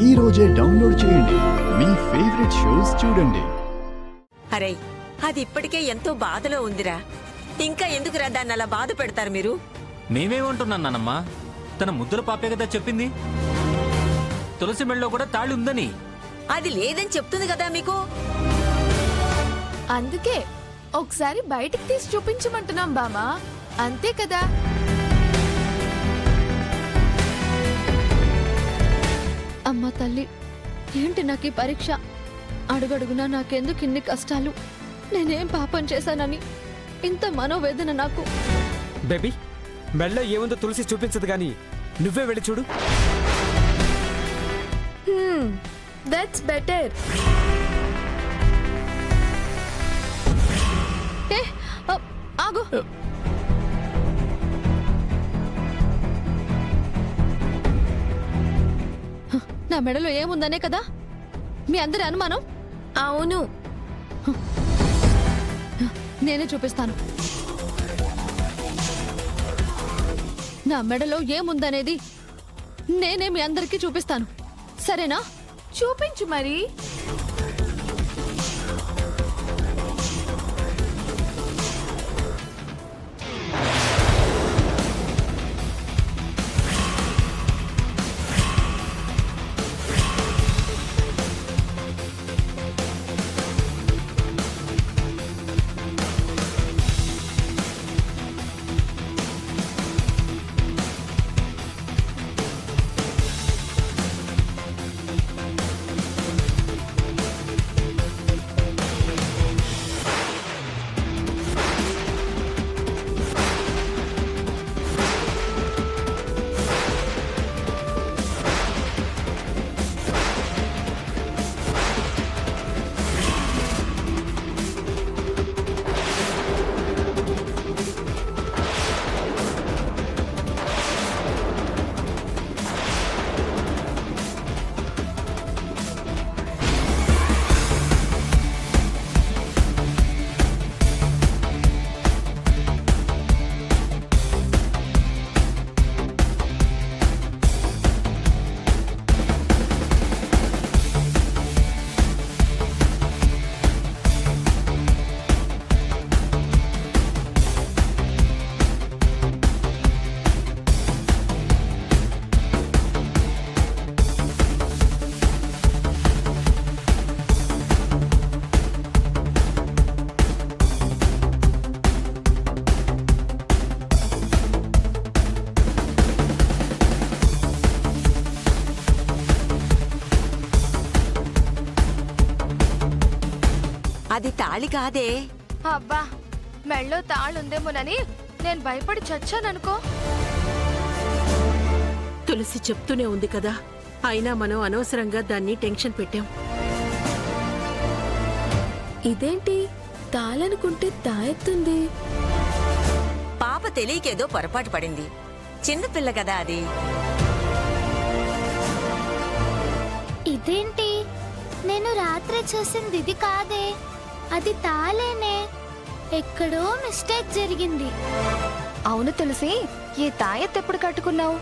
ఈ రోజే డౌన్లోడ్ చేయండి, మీ ఫేవరెట్ షోస్ చూడండి. అరే, అది ఇప్పటికే ఎంతో బాధలో ఉందిరా. ఇంకా ఎందుకురా దాన్ని అలా బాధ పెడతారు మీరు? మేమేమంటున్నాం నానమ్మా, తన ముద్దుల పాపే కదా చెప్పింది. తులసి మెళ్ళలో కూడా తాళి ఉందని. అది లేదని చెప్తుంది కదా మీకు. అందుకే ఒకసారి బయటికి తీసి చూపించమంటున్నాం బామా, అంతే కదా. అమ్మ తల్లి, ఏంటి నాకు ఈ పరీక్ష? అడుగడుగునా నాకెందుకు ఇన్ని కష్టాలు? నేనేం పాపం చేశానని ఇంత మనోవేదన నాకు? బేబీ, మెళ్ళ ఏముందో తులసి చూపించదు గాని నువ్వే వెళ్ళి చూడు. That's better. ఆగు. నా మెడలో ఏముందనే కదా మీ అందరి అనుమానం? అవును, నేనే చూపిస్తాను. నా మెడలో ఏముందనేది నేనే మీ అందరికీ చూపిస్తాను, సరేనా? చూపించు మరి. అది తాళి కాదే. అబ్బా, మెళ్ళో తాళుందేమోనని నేను భయపడి చచ్చాననుకో. తులసి చెప్తూనే ఉంది కదా, అయినా మనం అనవసరంగా దాన్ని టెన్షన్ పెట్టాం. ఇదేంటి తాళనుకుంటే తాయెత్తుంది? పాప తెలియకేదో పొరపాటు పడింది, చిన్నపిల్ల కదా అది. ఇదేంటి, నేను రాత్రి చూసింది ఇది కాదే, అది తాళేనే. ఎక్కడో మిస్టేక్ జరిగింది. అవును తులసి, ఈ తాయెత్తు ఎప్పుడు కట్టుకున్నావు?